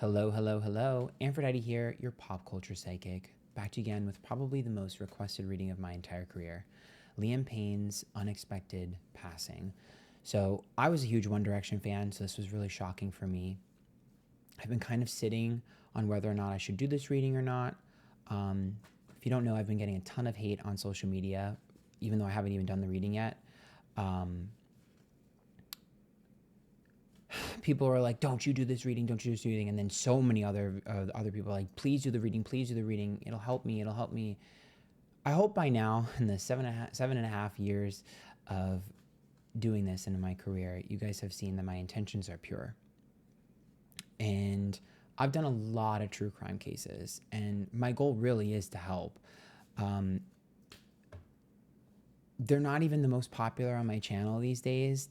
Hello, hello, hello. Antphrodite here, your pop culture psychic. Back to you again with probably the most requested reading of my entire career, Payne's unexpected passing. So I was a huge One Direction fan, so this was really shocking for me. I've been kind of sitting on whether or not I should do this reading or not. If you don't know, I've been getting a ton of hate on social media, even though I haven't even done the reading yet. People are like, don't you do this reading, don't you do this reading. And then so many other people are like, please do the reading, please do the reading. It'll help me, it'll help me. I hope by now, in the seven and a half years of doing this in my career, you guys have seen that my intentions are pure. And I've done a lot of true crime cases, and my goal really is to help. They're not even the most popular on my channel these days.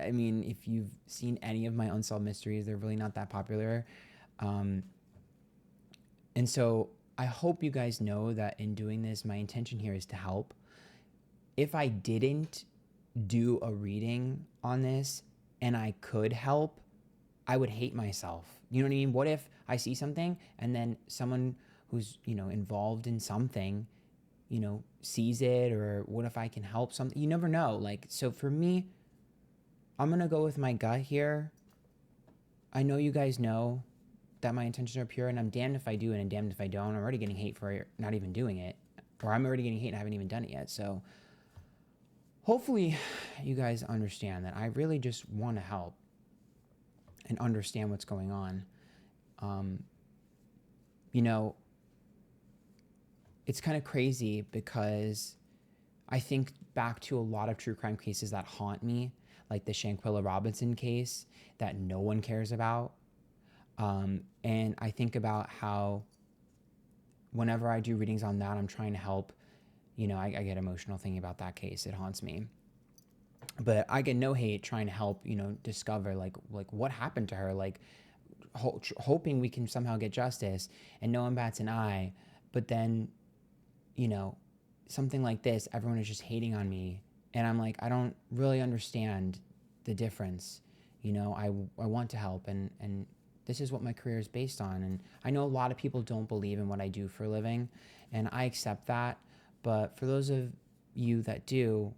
I mean, if you've seen any of my unsolved mysteries, they're really not that popular. And so I hope you guys know that in doing this, my intention here is to help. If I didn't do a reading on this and I could help, I would hate myself. You know what I mean? What if I see something and then someone who's, involved in something, sees it, or what if I can help something? You never know. Like, so for me, I'm going to go with my gut here. I know you guys know that my intentions are pure, and I'm damned if I do and damned if I don't. I'm already getting hate for not even doing it, or I'm already getting hate and I haven't even done it yet. So hopefully you guys understand that I really just want to help and understand what's going on. It's kind of crazy because I think back to a lot of true crime cases that haunt me, like the Shanquella Robinson case that no one cares about. And I think about how whenever I do readings on that, I'm trying to help. I get emotional thinking about that case. It haunts me. But I get no hate trying to help, discover like what happened to her, like hoping we can somehow get justice, and no one bats an eye. But then, something like this, everyone is just hating on me. And I'm like, I don't really understand the difference. I want to help, and this is what my career is based on. And I know a lot of people don't believe in what I do for a living, and I accept that. But for those of you that do,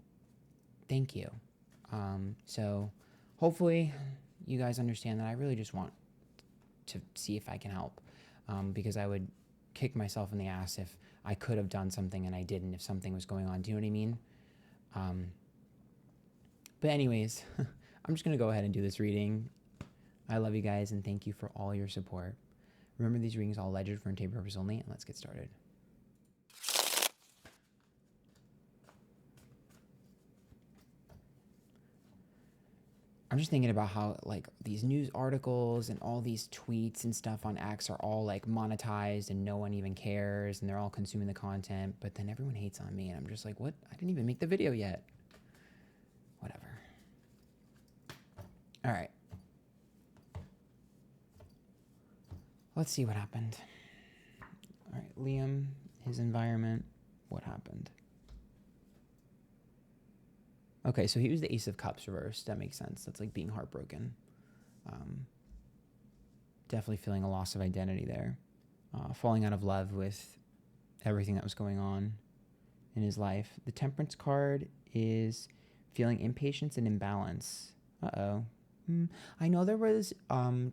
thank you. So hopefully you guys understand that I really just want to see if I can help, because I would kick myself in the ass if I could have done something and I didn't, if something was going on. Do you know what I mean? But anyways, I'm just going to go ahead and do this reading. I love you guys, and thank you for all your support. Remember, these readings are all alleged for entertainment purpose only, and let's get started. I'm just thinking about how like these news articles and all these tweets and stuff on X are all like monetized and no one even cares, and they're all consuming the content, but then everyone hates on me, and I'm just like, what? I didn't even make the video yet. Whatever. All right. Let's see what happened. All right, Liam, his environment, what happened? Okay, so he was the Ace of Cups reversed. That makes sense. That's like being heartbroken. Definitely feeling a loss of identity there. Falling out of love with everything that was going on in his life. The Temperance card is feeling impatience and imbalance. Uh-oh. I know there was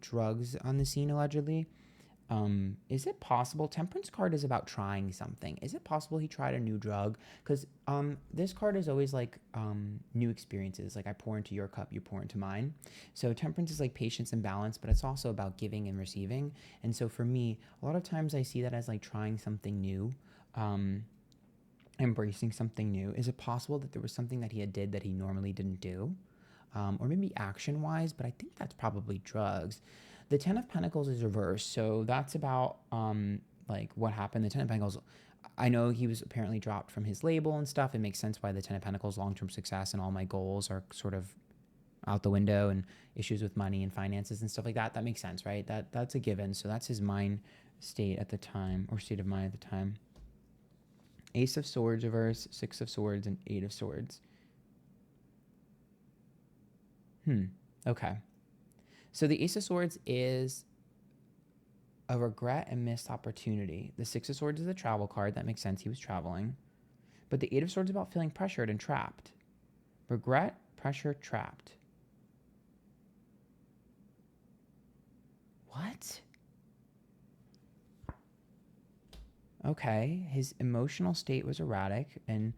drugs on the scene allegedly. Is it possible? Temperance card is about trying something. Is it possible he tried a new drug? Because this card is always like new experiences. Like I pour into your cup, you pour into mine. So temperance is like patience and balance, but it's also about giving and receiving. And so for me, a lot of times I see that as like trying something new, embracing something new. Is it possible that there was something that he had did that he normally didn't do? Or maybe action-wise, but I think that's probably drugs. The Ten of Pentacles is reversed, so that's about like what happened. The Ten of Pentacles, I know he was apparently dropped from his label and stuff. It makes sense why the Ten of Pentacles, long-term success, and all my goals are sort of out the window, and issues with money and finances and stuff like that. That makes sense, right? That's a given. So that's his mind state at the time, or state of mind at the time. Ace of Swords reverse, Six of Swords, and Eight of Swords. Okay. So the Ace of Swords is a regret and missed opportunity. The Six of Swords is a travel card. That makes sense. He was traveling. But the Eight of Swords is about feeling pressured and trapped. Regret, pressure, trapped. What? Okay, his emotional state was erratic, and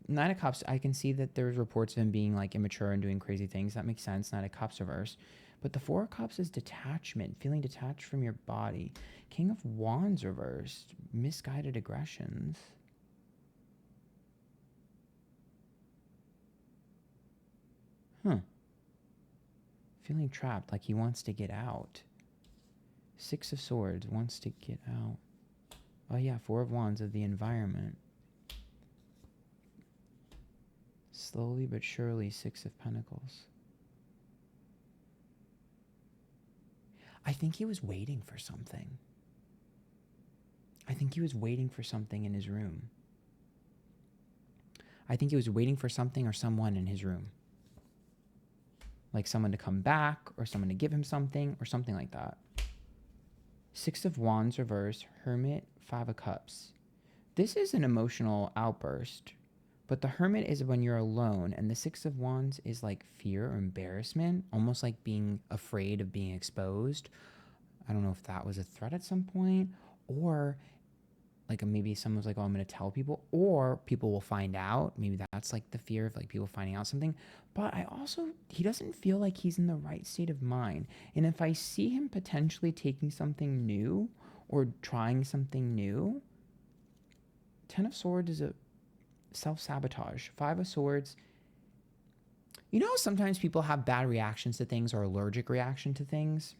Nine of Cups, I can see that there's reports of him being like immature and doing crazy things. That makes sense. Nine of Cups reverse. But the Four of Cups is detachment, feeling detached from your body. King of Wands reversed, misguided aggressions. Feeling trapped, like he wants to get out. Six of Swords, wants to get out. Oh yeah, Four of Wands of the environment. Slowly but surely, Six of Pentacles. I think he was waiting for something. I think he was waiting for something in his room. I think he was waiting for something or someone in his room. Like someone to come back or someone to give him something or something like that. Six of Wands reverse, Hermit, Five of Cups. This is an emotional outburst, but the Hermit is when you're alone, and the Six of Wands is like fear or embarrassment, almost like being afraid of being exposed. I don't know if that was a threat at some point, or like maybe someone was like, oh, I'm going to tell people, or people will find out. Maybe that's like the fear of like people finding out something. But I also, he doesn't feel like he's in the right state of mind. And if I see him potentially taking something new or trying something new, Ten of Swords is a self-sabotage. Five of Swords, you know, sometimes people have bad reactions to things or allergic reaction to things.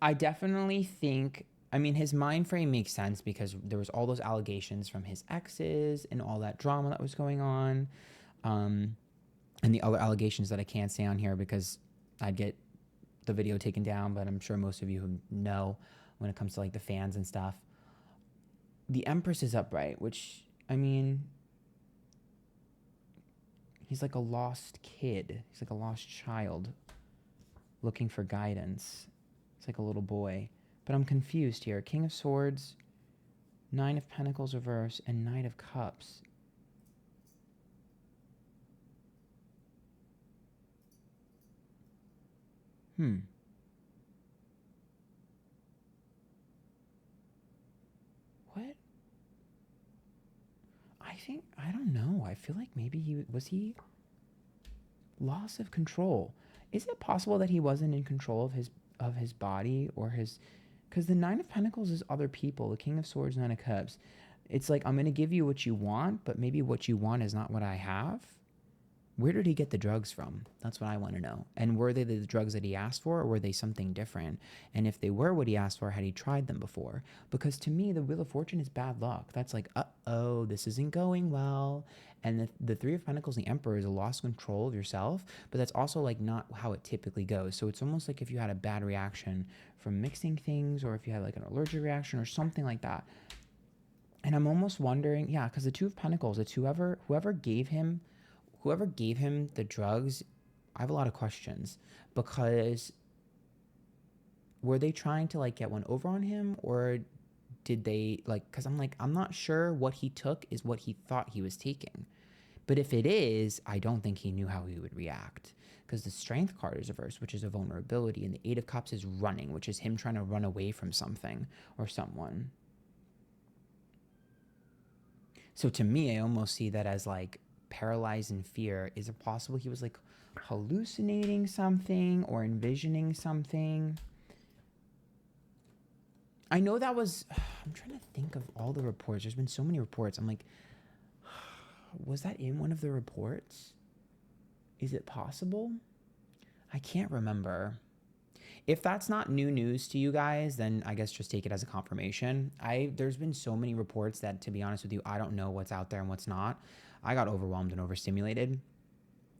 I definitely think, I mean, his mind frame makes sense because there was all those allegations from his exes and all that drama that was going on. And the other allegations that I can't say on here because I'd get the video taken down, but I'm sure most of you know when it comes to like the fans and stuff. The Empress is upright, which, I mean, he's like a lost kid. He's like a lost child looking for guidance. It's like a little boy. But I'm confused here. King of Swords, Nine of Pentacles reverse, and Knight of Cups. What? I don't know. I feel like maybe he loss of control. Is it possible that he wasn't in control of his body or his, because the Nine of Pentacles is other people. The King of Swords, Nine of Cups. It's like, I'm going to give you what you want, but maybe what you want is not what I have. Where did he get the drugs from? That's what I want to know. And were they the drugs that he asked for, or were they something different? And if they were what he asked for, had he tried them before? Because to me, the Wheel of Fortune is bad luck. That's like, uh-oh, this isn't going well. And the Three of Pentacles, the Emperor, is a lost control of yourself, but that's also like not how it typically goes. So it's almost like if you had a bad reaction from mixing things, or if you had like an allergic reaction or something like that. And I'm almost wondering, yeah, because the Two of Pentacles, it's whoever gave him the drugs. I have a lot of questions, because were they trying to like get one over on him, or did they like, because I'm not sure what he took is what he thought he was taking. But if it is, I don't think he knew how he would react, because the Strength card is reversed, which is a vulnerability, and the Eight of Cups is running, which is him trying to run away from something or someone. So to me, I almost see that as like paralyzed in fear. Is it possible he was like hallucinating something or envisioning something? I know that was, I'm trying to think of all the reports. There's been so many reports. I'm like, was that in one of the reports? Is it possible? I can't remember. If that's not new news to you guys, then I guess just take it as a confirmation. There's been so many reports that, to be honest with you, I don't know what's out there and what's not. I got overwhelmed and overstimulated.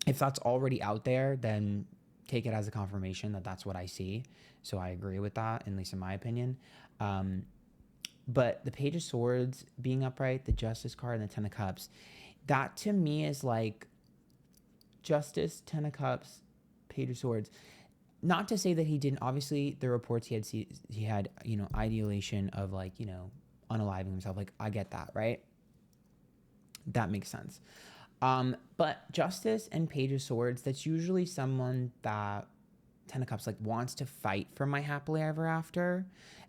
If that's already out there, then take it as a confirmation that that's what I see. So I agree with that, at least in my opinion. But the Page of Swords being upright, the Justice card, and the Ten of Cups, that to me is like, Justice, Ten of Cups, Page of Swords. Not to say that he didn't. Obviously, the reports he had ideation of like unaliving himself. Like I get that, right? That makes sense. But Justice and Page of Swords, that's usually someone that Ten of Cups like wants to fight for my happily ever after,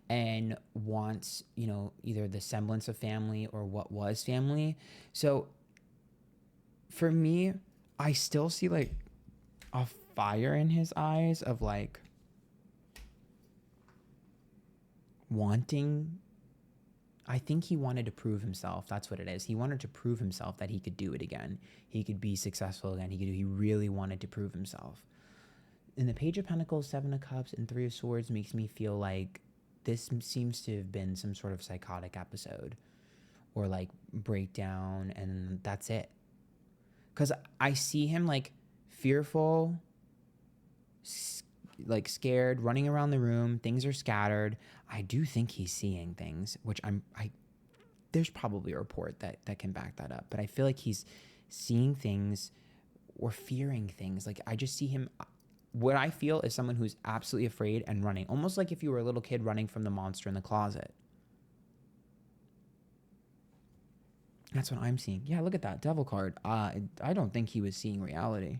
and wants either the semblance of family or what was family. So for me, I still see like a fire in his eyes of like wanting. I think he wanted to prove himself. That's what it is. He wanted to prove himself that he could do it again. He could be successful again. He really wanted to prove himself. In the Page of Pentacles, Seven of Cups, and Three of Swords makes me feel like this seems to have been some sort of psychotic episode or like breakdown, and that's it. Because I see him like fearful, like scared, running around the room. Things are scattered. I do think he's seeing things, which there's probably a report that can back that up. But I feel like he's seeing things or fearing things. Like I just see him. What I feel is someone who's absolutely afraid and running, almost like if you were a little kid running from the monster in the closet. That's what I'm seeing. Yeah, look at that Devil card. I don't think he was seeing reality.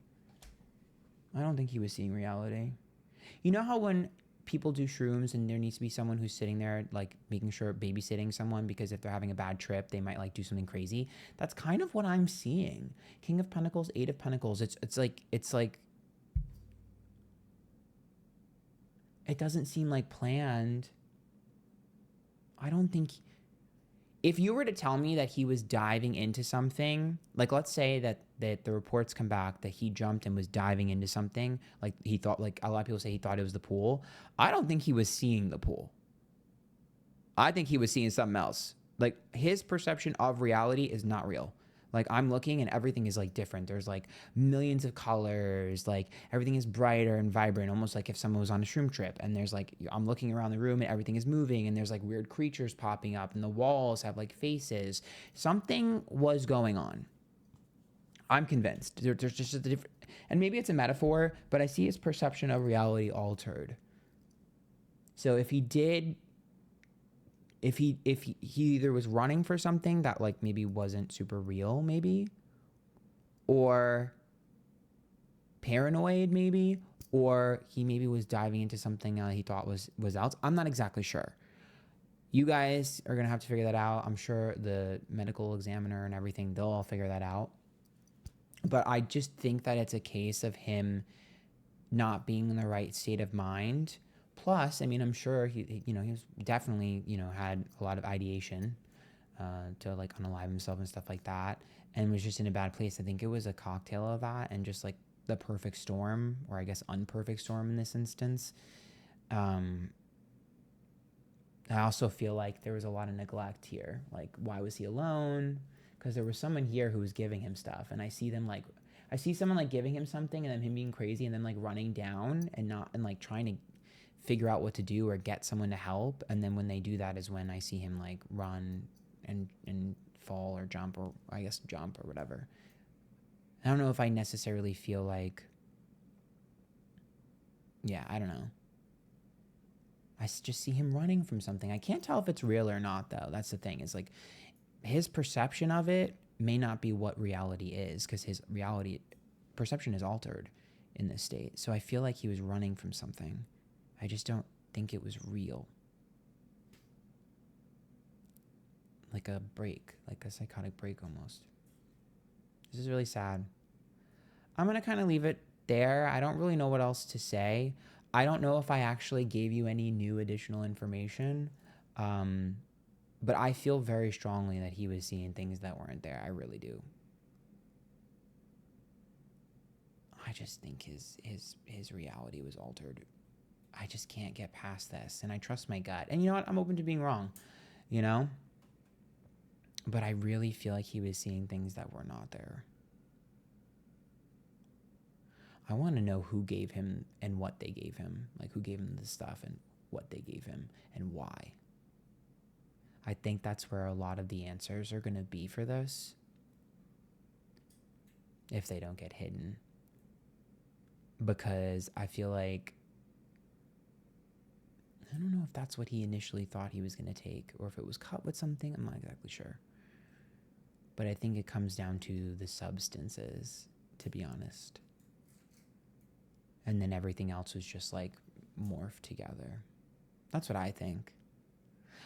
You know how when people do shrooms and there needs to be someone who's sitting there like making sure babysitting someone because if they're having a bad trip they might like do something crazy? That's kind of what I'm seeing. King of Pentacles, Eight of Pentacles. It's like it doesn't seem like planned. I don't think. If you were to tell me that he was diving into something, like let's say that the reports come back that he jumped and was diving into something, like he thought, like a lot of people say he thought it was the pool. I don't think he was seeing the pool. I think he was seeing something else. Like his perception of reality is not real. Like I'm looking and everything is like different. There's like millions of colors. Like everything is brighter and vibrant, almost like if someone was on a shroom trip. And there's like, I'm looking around the room and everything is moving and there's like weird creatures popping up and the walls have like faces. Something was going on. I'm convinced. There's just a different, and maybe it's a metaphor, but I see his perception of reality altered. So if he either was running for something that like maybe wasn't super real, maybe, or paranoid, maybe, or he maybe was diving into something he thought was else. I'm not exactly sure. You guys are gonna have to figure that out. I'm sure the medical examiner and everything, they'll all figure that out. But I just think that it's a case of him not being in the right state of mind. Plus, I mean, I'm sure he was definitely, had a lot of ideation to like unalive himself and stuff like that, and was just in a bad place. I think it was a cocktail of that and just like the perfect storm, or I guess unperfect storm in this instance. I also feel like there was a lot of neglect here. Like, why was he alone? Because there was someone here who was giving him stuff, and I see someone like giving him something, and then him being crazy, and then like running down and like trying to figure out what to do or get someone to help. And then when they do that is when I see him like run and fall or jump, or I guess jump or whatever. I don't know if I necessarily feel like, I don't know. I just see him running from something. I can't tell if it's real or not, though. That's the thing. Is like his perception of it may not be what reality is, because his reality perception is altered in this state. So I feel like he was running from something. I just don't think it was real. Like a break, like a psychotic break almost. This is really sad. I'm going to kind of leave it there. I don't really know what else to say. I don't know if I actually gave you any new additional information. But I feel very strongly that he was seeing things that weren't there. I really do. I just think his reality was altered. I just can't get past this, and I trust my gut. And you know what? I'm open to being wrong, But I really feel like he was seeing things that were not there. I want to know who gave him and what they gave him. Like, who gave him the stuff and what they gave him and why. I think that's where a lot of the answers are going to be for this, if they don't get hidden. because I feel like, I don't know if that's what he initially thought he was going to take, or if it was cut with something. I'm not exactly sure. But I think it comes down to the substances, to be honest. And then everything else was just like morphed together. That's what I think.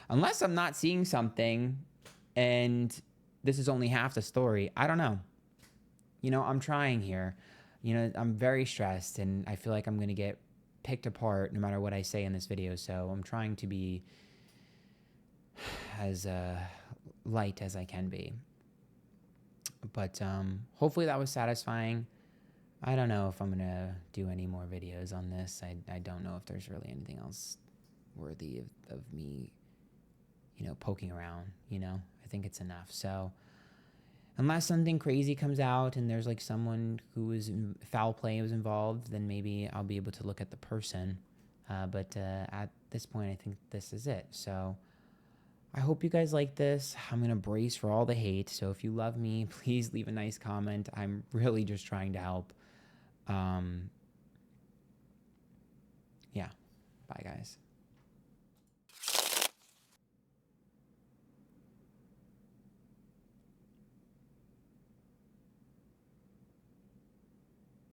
Unless I'm not seeing something and this is only half the story. I don't know. You know, I'm trying here. You know, I'm very stressed and I feel like I'm going to get picked apart no matter what I say in this video. So I'm trying to be as light as I can be. But hopefully that was satisfying. I don't know if I'm going to do any more videos on this. I don't know if there's really anything else worthy of me, you know, poking around, you know. I think it's enough. So unless something crazy comes out and there's like someone who was foul play was involved, then maybe I'll be able to look at the person. But at this point, I think this is it. So I hope you guys like this. I'm going to brace for all the hate. So if you love me, please leave a nice comment. I'm really just trying to help. Yeah. Bye, guys.